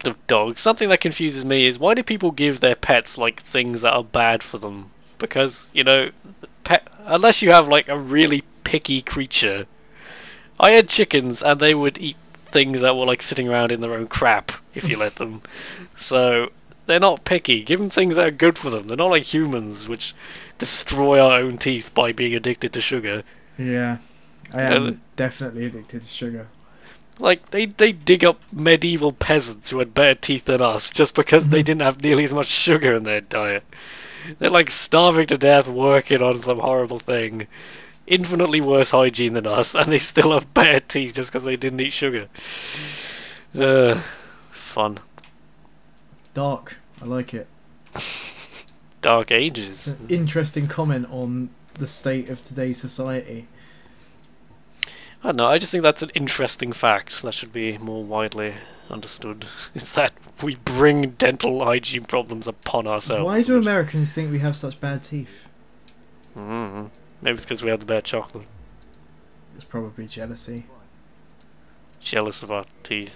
subject of dogs, something that confuses me is why do people give their pets like things that are bad for them? Because, you know, unless you have like a really picky creature. I had chickens and they would eat things that were like sitting around in their own crap if you let them. So they're not picky. Give them things that are good for them. They're not like humans, which destroy our own teeth by being addicted to sugar. Yeah, I am definitely addicted to sugar. Like, they dig up medieval peasants who had better teeth than us just because they didn't have nearly as much sugar in their diet. They're like starving to death working on some horrible thing. Infinitely worse hygiene than us, and they still have better teeth just because they didn't eat sugar. Fun. Dark. I like it. Dark ages. An interesting comment on the state of today's society. I don't know, I just think that's an interesting fact that should be more widely understood. Is that we bring dental hygiene problems upon ourselves. Why do Americans think we have such bad teeth? Maybe it's because we have the bad chocolate. It's probably jealousy. Jealous of our teeth.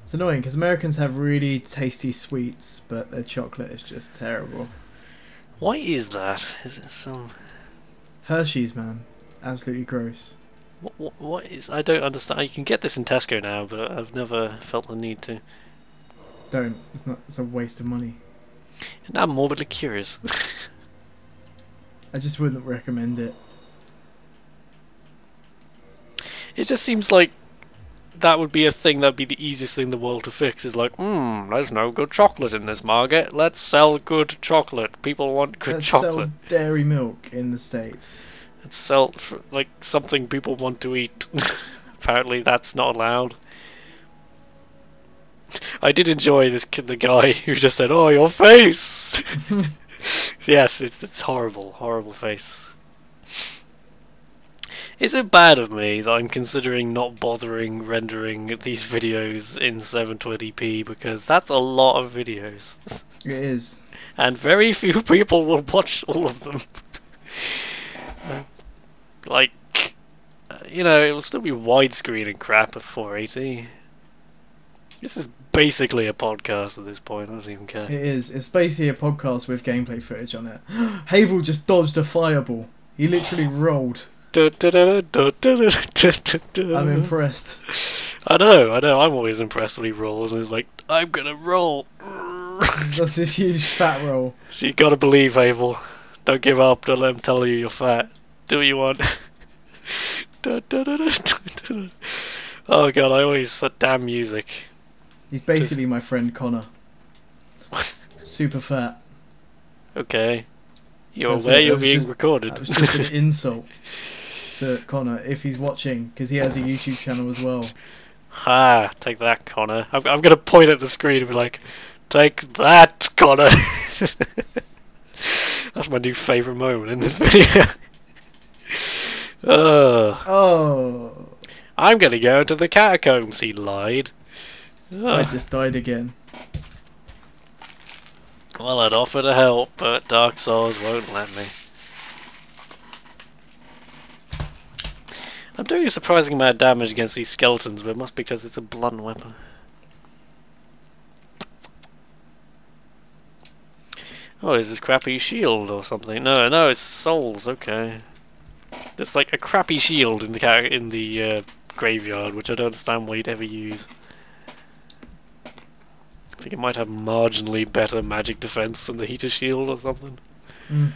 It's annoying because Americans have really tasty sweets, but their chocolate is just terrible. Why is that? Is it some... Hershey's, man. Absolutely gross. What is... I don't understand. You can get this in Tesco now, but I've never felt the need to. Don't. It's not. It's a waste of money. And I'm morbidly curious. I just wouldn't recommend it. It just seems like that would be a thing that'd be the easiest thing in the world to fix. Is like, there's no good chocolate in this market. Let's sell good chocolate. People want good chocolate. Let's sell dairy milk in the States. Let's sell like something people want to eat. Apparently, that's not allowed. I did enjoy the guy who just said, "Oh, your face." Yes, it's horrible, horrible face. Is it bad of me that I'm considering not bothering rendering these videos in 720p because that's a lot of videos? It is. And very few people will watch all of them. Like, you know, it will still be widescreen and crap at 480. This is basically a podcast at this point, I don't even care. It is. It's basically a podcast with gameplay footage on it. Havel just dodged a fireball. He literally rolled. I'm impressed. I know, I'm always impressed when he rolls and he's like, I'm gonna roll. That's this huge fat roll. You gotta believe, Havel. Don't give up, don't let him tell you you're fat. Do what you want. Oh god, I always... damn music. He's basically my friend Connor. What? Super fat. Okay. You're aware you're being recorded. That was just an insult to Connor, if he's watching, because he has a YouTube channel as well. Ha! Take that, Connor. I'm gonna point at the screen and be like, take that, Connor! That's my new favourite moment in this video. Oh! I'm gonna go into the catacombs, he lied. I just died again. Well, I'd offer to help, but Dark Souls won't let me. I'm doing a surprising amount of damage against these skeletons, but it must be because it's a blunt weapon. Oh, is this crappy shield or something? No, it's souls. Okay, there's like a crappy shield in the graveyard, which I don't understand why you'd ever use. I think it might have marginally better magic defense than the heater shield or something. Mm.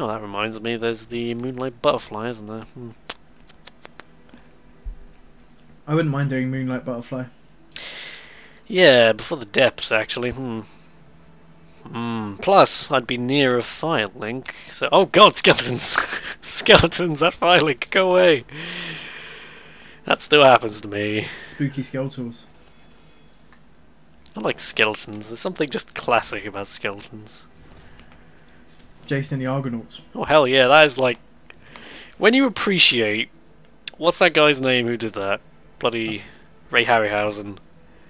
Oh, that reminds me, there's the Moonlight Butterfly, isn't there? I wouldn't mind doing Moonlight Butterfly. Yeah, before the depths, actually. Plus, I'd be near a fire link, so... Oh god, skeletons! Skeletons, that fire link, go away! That still happens to me. Spooky skeletons. I like skeletons, there's something just classic about skeletons. Jason and the Argonauts. Oh hell yeah, that is like... When you appreciate... What's that guy's name who did that? Bloody Ray Harryhausen.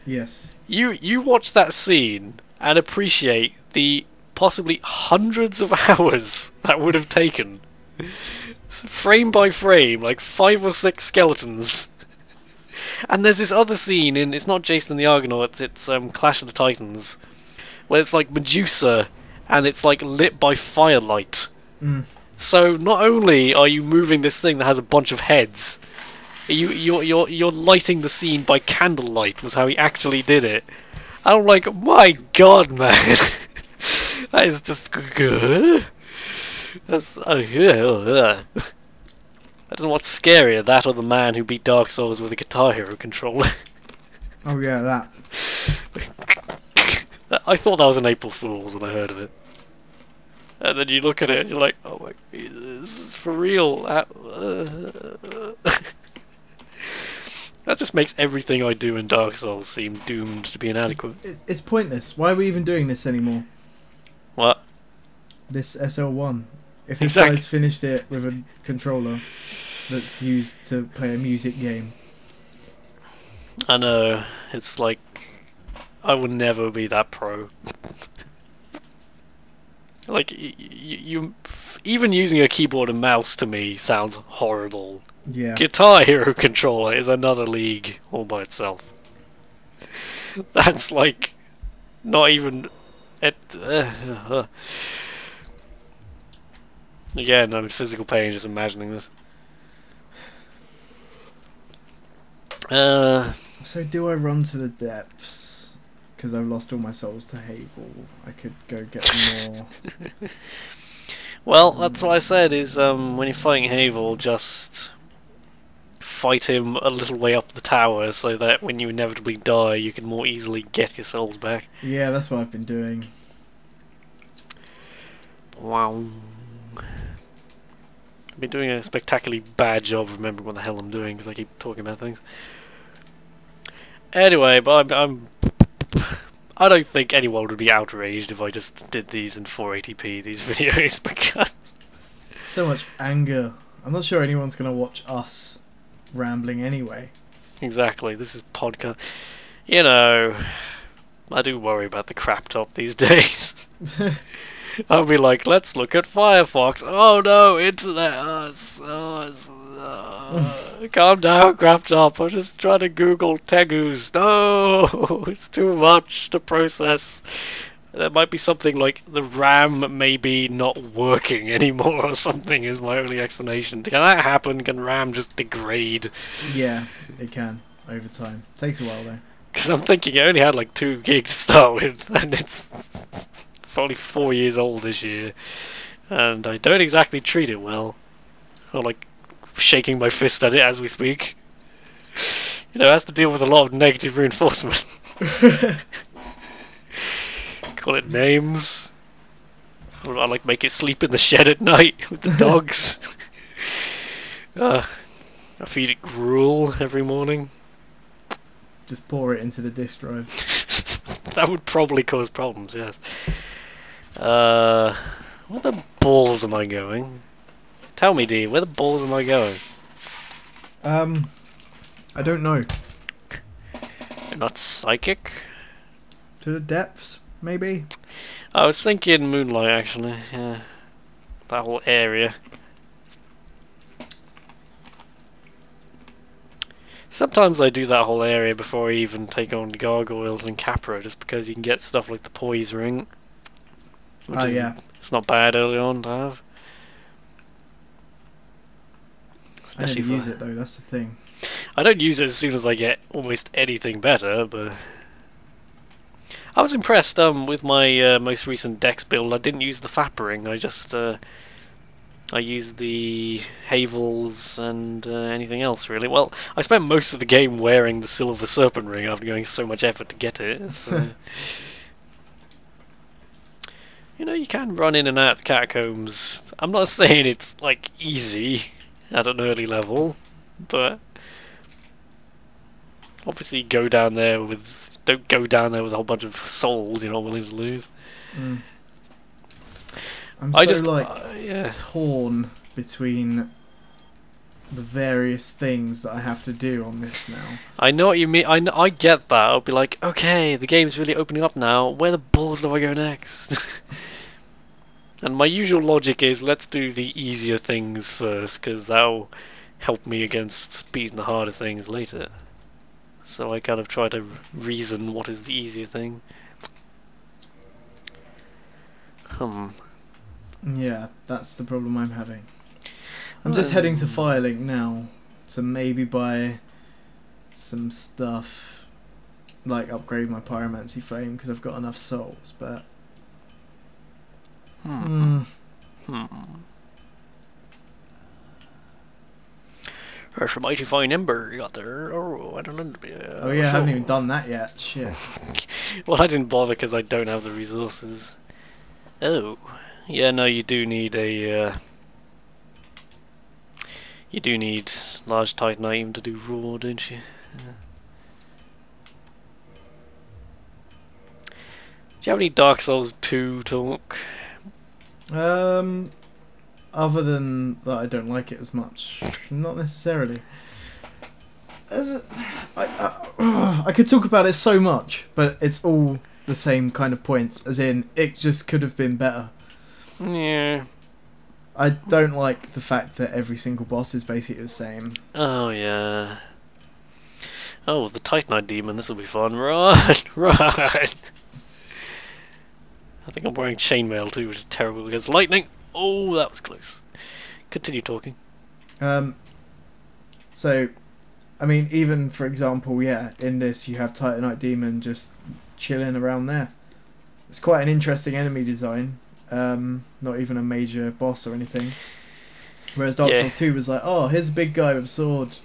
Yes. You watch that scene and appreciate the possibly hundreds of hours that would have taken. Frame by frame, like 5 or 6 skeletons. And there's this other scene in, it's not Jason and the Argonauts, it's Clash of the Titans, where it's like Medusa, and it's like lit by firelight. Mm. So not only are you moving this thing that has a bunch of heads, you're lighting the scene by candlelight. Was how he actually did it. I'm like, my God, man, that is just good. That's I don't know what's scarier, that or the man who beat Dark Souls with a Guitar Hero controller. Oh yeah, that. I thought that was an April Fool's when I heard of it. And then you look at it and you're like, oh my, this is for real. That just makes everything I do in Dark Souls seem doomed to be inadequate. It's pointless. Why are we even doing this anymore? What? This SL1. If this Exactly. guy's finished it with a controller that's used to play a music game. I know, it's like, I would never be that pro. Like, you even using a keyboard and mouse to me sounds horrible. Yeah. Guitar Hero controller is another league all by itself. That's like, not even... Again, I'm in physical pain just imagining this. So do I run to the depths? Because I've lost all my souls to Havel. I could go get more. Well, that's what I said, is when you're fighting Havel, just fight him a little way up the tower so that when you inevitably die, you can more easily get your souls back. Yeah, that's what I've been doing. Wow. I've been doing a spectacularly bad job of remembering what the hell I'm doing because I keep talking about things. Anyway, but I don't think anyone would be outraged if I just did these in 480p, these videos, because... So much anger. I'm not sure anyone's going to watch us rambling anyway. Exactly, this is podcast. You know, I do worry about the crap top these days. I'll be like, let's look at Firefox. Oh no, internet. Calm down, crap top. I'm just trying to Google Tegus. No, it's too much to process. There might be something like the RAM may be not working anymore or something is my only explanation. Can that happen? Can RAM just degrade? Yeah, it can, over time. Takes a while though. Because I'm thinking it only had like 2 gig to start with, and it's probably 4 years old this year. And I don't exactly treat it well. I'm like shaking my fist at it as we speak. You know, it has to deal with a lot of negative reinforcement. Call it names. Or I like make it sleep in the shed at night with the dogs. I feed it gruel every morning. Just pour it into the disk drive. That would probably cause problems, yes. Where the balls am I going? Tell me, D, where the balls am I going? I don't know. You're not psychic? To the depths, maybe? I was thinking Moonlight, actually, yeah. That whole area. Sometimes I do that whole area before I even take on Gargoyles and Capra, just because you can get stuff like the Poise Ring. Oh, yeah. It's not bad early on to have. I never use it though, that's the thing. I don't use it as soon as I get almost anything better, but... I was impressed with my most recent Dex build. I didn't use the Fap Ring, I just... I used the Havels and anything else, really. Well, I spent most of the game wearing the Silver Serpent Ring after going so much effort to get it, so... You know, you can run in and out the catacombs. I'm not saying it's, like, easy at an early level, but... Obviously go down there with... Don't go down there with a whole bunch of souls you're not willing to lose. Mm. I'm I so, just, like, yeah. torn between the various things that I have to do on this now. I know what you mean. I get that. I'll be like, okay, the game's really opening up now. Where the balls do I go next? And my usual logic is, let's do the easier things first, because that'll help me against beating the harder things later. So I kind of try to reason what is the easier thing. Yeah, that's the problem I'm having. I'm just heading to Firelink now to maybe buy some stuff, like upgrade my pyromancy flame because I've got enough souls, but There's a mighty fine ember you got there. Oh, I don't know. Oh yeah, I haven't even done that yet. Shit. Well, I didn't bother because I don't have the resources. Oh, yeah, no, you do need a. You do need large titanite even to do raw, don't you? Yeah. Do you have any Dark Souls 2 talk? Other than that, I don't like it as much. Not necessarily. I could talk about it so much, but it's all the same kind of points. As in, it just could have been better. Yeah. I don't like the fact that every single boss is basically the same. Oh yeah. Oh, the Titanite demon. This will be fun. Run, run. I think I'm wearing chainmail too, which is terrible because lightning. Oh, that was close. Continue talking. So, I mean, even for example, yeah, in this you have Titanite demon just chilling around there. It's quite an interesting enemy design. Not even a major boss or anything. Whereas Dark Souls 2 was like, oh, here's a big guy with a sword.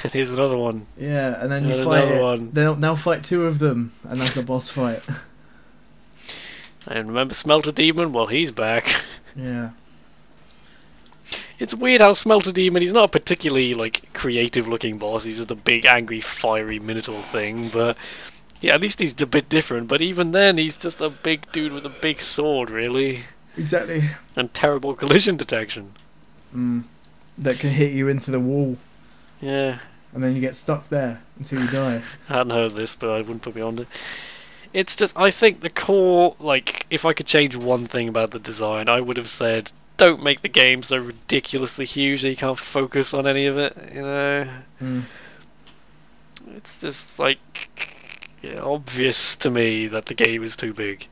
And here's another one. Yeah, and then you fight it. They'll now fight two of them, and that's a boss fight. And remember Smelter Demon? Well, he's back. Yeah. It's weird how Smelter Demon, he's not a particularly, like, creative-looking boss. He's just a big, angry, fiery Minotaur thing, but... Yeah, at least he's a bit different, but even then, he's just a big dude with a big sword, really. Exactly. And terrible collision detection. That can hit you into the wall. Yeah. And then you get stuck there until you die. I hadn't heard this, but I wouldn't put me on it. It's just, I think the core, like, if I could change one thing about the design, I would have said, don't make the game so ridiculously huge that you can't focus on any of it, you know? It's just, like... Yeah, obvious to me that the game is too big.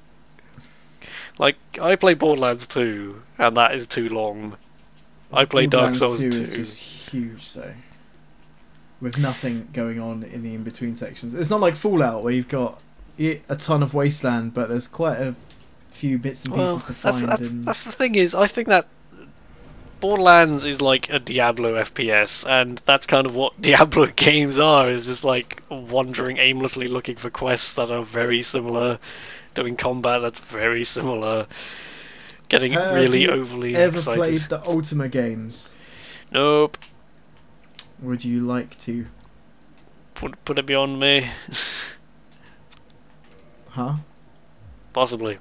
Like, I play Borderlands 2, and that is too long. I play Dark Souls 2. Is just huge, though. With nothing going on in the in-between sections. It's not like Fallout, where you've got a ton of wasteland, but there's quite a few bits and pieces to find. That's the thing is, I think that Borderlands is like a Diablo FPS, and that's kind of what Diablo games are, is just like wandering aimlessly looking for quests that are very similar, doing combat that's very similar, getting really overly excited. Ever played the Ultima games? Nope. Would you like to? Put it beyond me. Huh? Possibly.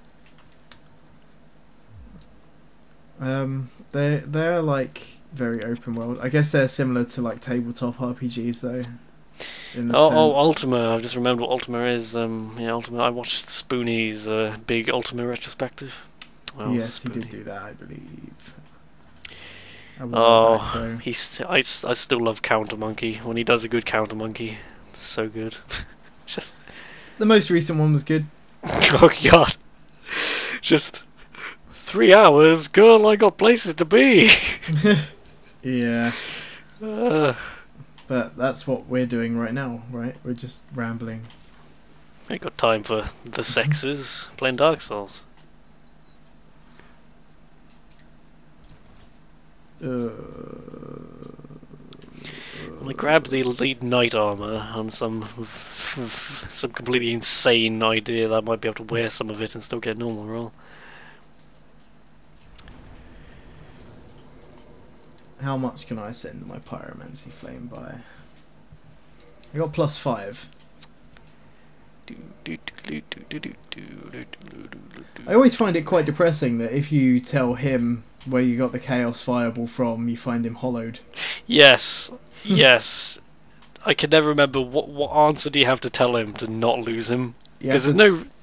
They're like very open world. I guess they're similar to like tabletop RPGs though. Ultima! I've just remembered what Ultima is. Yeah, Ultima. I watched Spoonie's big Ultima retrospective. Well, yes, Spoonie. he did do that, I believe. I still love Counter Monkey when he does a good Counter Monkey. It's so good. Just the most recent one was good. Oh god! Just 3 hours, girl. I got places to be. Yeah. But that's what we're doing right now, right? We're just rambling. I ain't got time for the sexes playing Dark Souls. I grabbed the elite knight armor on some completely insane idea that I might be able to wear some of it and still get a normal roll. How much can I send my pyromancy flame by? I got +5. I always find it quite depressing that if you tell him where you got the chaos fireball from, you find him hollowed. Yes, yes. I can never remember what answer do you have to tell him to not lose him? Because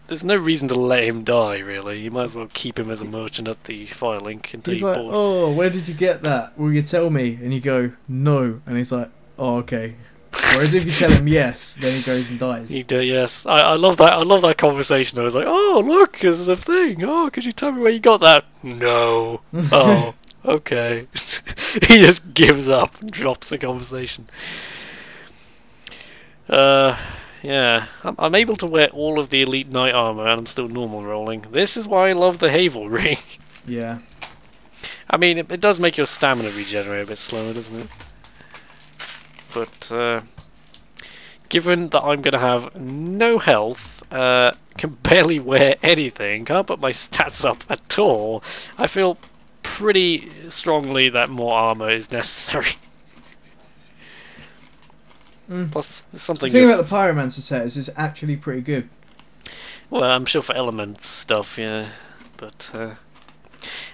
there's no reason to let him die, really. You might as well keep him as a merchant at the Firelink until he's like, oh, where did you get that? Will you tell me? And you go, no. And he's like, oh, okay. Whereas if you tell him yes, then he goes and dies. He do, yes. I love that. I love that conversation. I was like, oh look, there's a thing. Oh, could you tell me where you got that? No. Oh, okay. He just gives up and drops the conversation. Yeah. I'm able to wear all of the elite knight armor, and I'm still normal rolling. This is why I love the Havel ring. Yeah. I mean, it does make your stamina regenerate a bit slower, doesn't it? But given that I'm going to have no health, can barely wear anything, can't put my stats up at all, I feel pretty strongly that more armor is necessary. Plus, there's something. The thing about the Pyromancer set is it's actually pretty good. Well, I'm sure for element stuff, yeah, but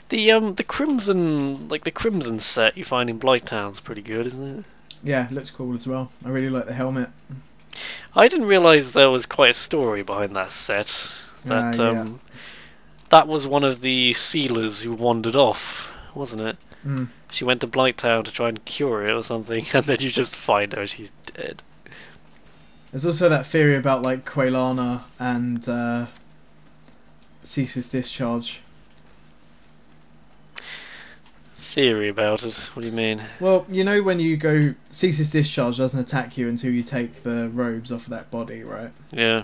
the crimson, like the crimson set you find in Blighttown's pretty good, isn't it? Yeah, it looks cool as well. I really like the helmet. I didn't realise there was quite a story behind that set. That yeah. that was one of the sealers who wandered off, wasn't it? She went to Blighttown to try and cure it or something, and then you just find her, she's dead. There's also that theory about like Quelana and Ceaseless Discharge. Theory about it? What do you mean? Well, you know when you go, Ceaseless Discharge doesn't attack you until you take the robes off of that body, right? Yeah.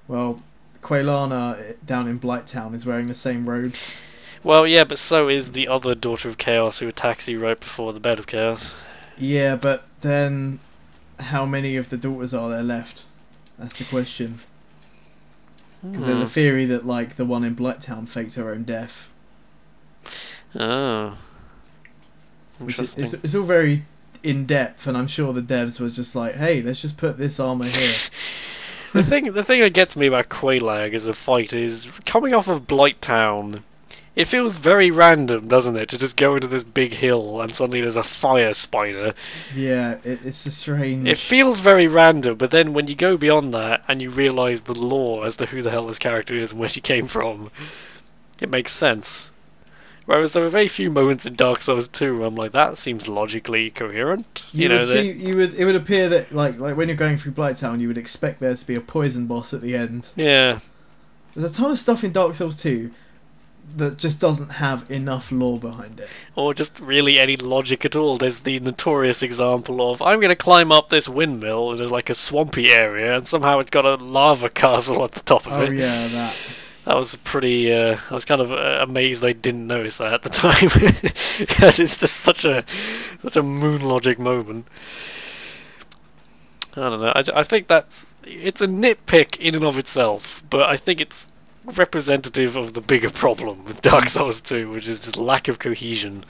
Well, Quelana down in Blighttown is wearing the same robes. Well, yeah, but so is the other Daughter of Chaos who attacks you right before the Bed of Chaos. Yeah, but then how many of the daughters are there left? That's the question. Because there's a theory that like the one in Blighttown fakes her own death. Oh. Interesting. It's all very in depth, and I'm sure the devs were just like, "Hey, let's just put this armor here." the thing that gets me about Quelaag as a fight is coming off of Blighttown. It feels very random, doesn't it, to just go into this big hill and suddenly there's a fire spider. Yeah, it's a strange... It feels very random, but then when you go beyond that and you realise the lore as to who the hell this character is and where she came from, it makes sense. Whereas there were very few moments in Dark Souls 2 where I'm like, that seems logically coherent. It would appear that like when you're going through Blighttown, you would expect there to be a poison boss at the end. Yeah. There's a ton of stuff in Dark Souls 2 that just doesn't have enough lore behind it. Or just really any logic at all. There's the notorious example of, I'm going to climb up this windmill in like a swampy area, and somehow it's got a lava castle at the top of it. Oh yeah, that. That was pretty, I was kind of amazed I didn't notice that at the time. Because it's just such a moon logic moment. I don't know, I think it's a nitpick in and of itself, but I think it's representative of the bigger problem with Dark Souls 2, which is just lack of cohesion.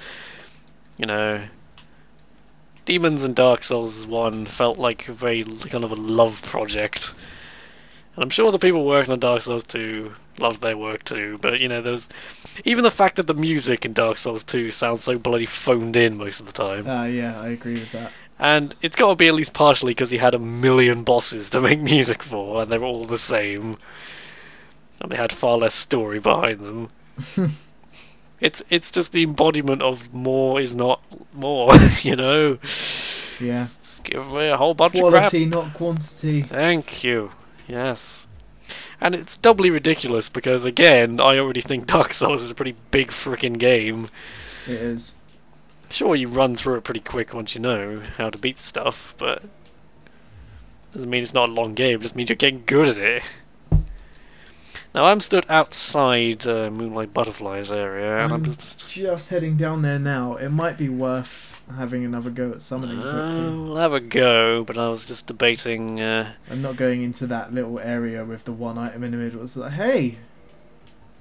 You know, Demons and Dark Souls 1 felt like a very kind of a love project. And I'm sure the people working on Dark Souls 2 loved their work too, but you know, there's even the fact that the music in Dark Souls 2 sounds so bloody phoned in most of the time. Yeah, I agree with that. And it's got to be at least partially because he had 1 million bosses to make music for, and they were all the same. And they had far less story behind them. It's just the embodiment of more is not more, you know? Yeah. Just give me a whole bunch of crap. Quality, not quantity. Thank you. Yes. And it's doubly ridiculous because, again, I already think Dark Souls is a pretty big frickin' game. It is. Sure, you run through it pretty quick once you know how to beat stuff, but doesn't mean it's not a long game, it just means you're getting good at it. Now, I'm stood outside Moonlight Butterflies area, and I'm just heading down there now. It might be worth having another go at summoning quickly. I'll have a go, but I was just debating... I'm not going into that little area with the one item in the middle. It's like, hey,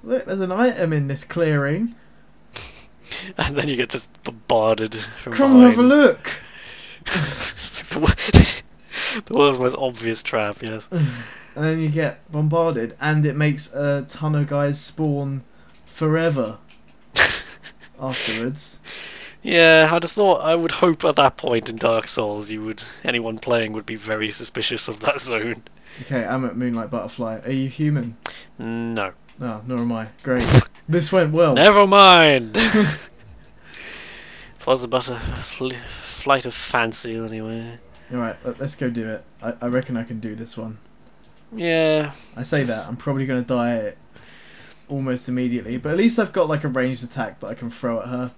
look, there's an item in this clearing. And then you get just bombarded from Come behind. have a look! The world's most obvious trap, yes. And then you get bombarded, and it makes a ton of guys spawn forever afterwards. Yeah, I'd have thought, I would hope at that point in Dark Souls, anyone playing would be very suspicious of that zone. Okay, I'm at Moonlight Butterfly. Are you human? No. No, nor am I. Great. This went well. Never mind! It was about a flight of fancy, anyway. Alright, let's go do it. I reckon I can do this one. Yeah. I say that, I'm probably going to die almost immediately, but at least I've got like a ranged attack that I can throw at her.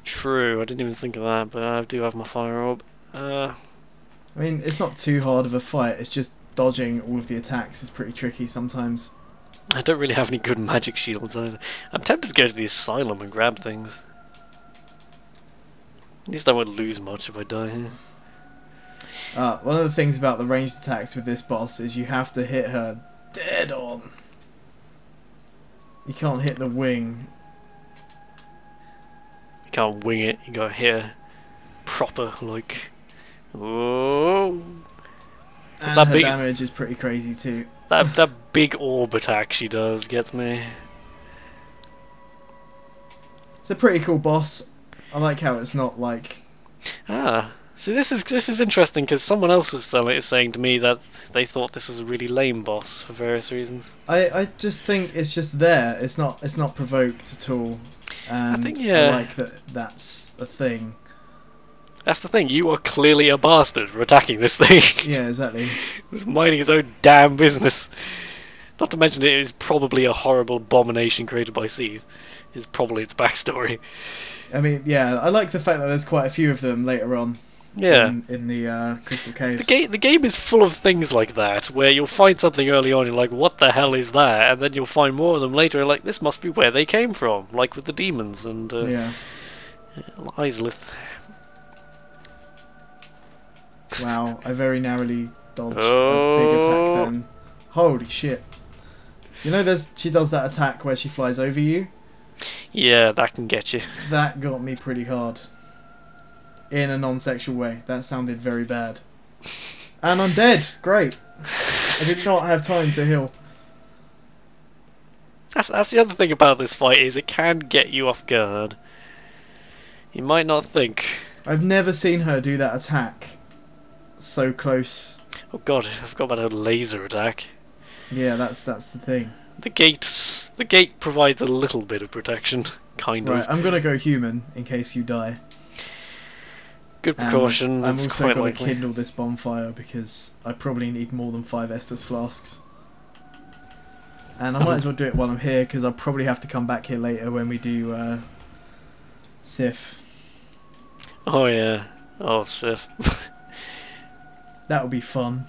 True, I didn't even think of that, but I do have my fire orb. I mean, it's not too hard of a fight, it's just dodging all of the attacks is pretty tricky sometimes. I don't really have any good magic shields either. I'm tempted to go to the asylum and grab things. At least I won't lose much if I die here. One of the things about the ranged attacks with this boss is you have to hit her dead on. You can't hit the wing. You can't wing it, you gotta hit her proper, like... Whoa! And her damage is pretty crazy too. That big orb attack she does gets me. It's a pretty cool boss. I like how it's not like... Ah, see this is interesting because someone else was saying to me that they thought this was a really lame boss for various reasons. I just think it's just there. It's not provoked at all. And I think, yeah. I like that that's a thing. That's the thing, you are clearly a bastard for attacking this thing. Yeah, exactly. It was minding his own damn business. Not to mention it is probably a horrible abomination created by Seath. Is probably its backstory. I mean, yeah, I like the fact that there's quite a few of them later on. Yeah. In the Crystal Caves. The game is full of things like that, where you'll find something early on, you're like, what the hell is that? And then you'll find more of them later, and like, this must be where they came from, like with the demons and yeah. Islith. Wow, I very narrowly dodged a big attack then. Holy shit. You know she does that attack where she flies over you? Yeah, that can get you. That got me pretty hard. In a non-sexual way. That sounded very bad. And I'm dead! Great! I did not have time to heal. That's the other thing about this fight, is it can get you off guard. You might not think. I've never seen her do that attack so close. Oh god, I forgot about her laser attack. Yeah, that's the thing. The gate provides a little bit of protection, kind of. Right, I'm gonna go human in case you die. Good precaution. I'm also going to kindle this bonfire because I probably need more than 5 Estus flasks. And I might as well do it while I'm here because I'll probably have to come back here later when we do Sif. Oh yeah. Oh, Sif. That would be fun.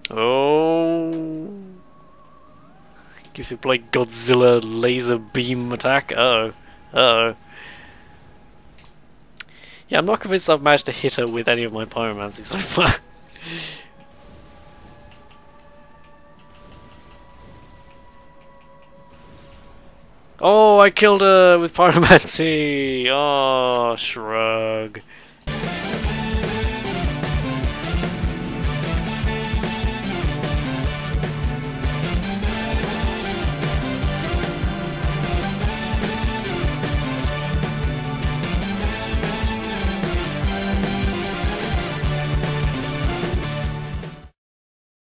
Oh. Gives you like Godzilla laser beam attack. Uh-oh. Uh-oh. Yeah, I'm not convinced I've managed to hit her with any of my pyromancy so far. Oh, I killed her with pyromancy! Oh, shrug.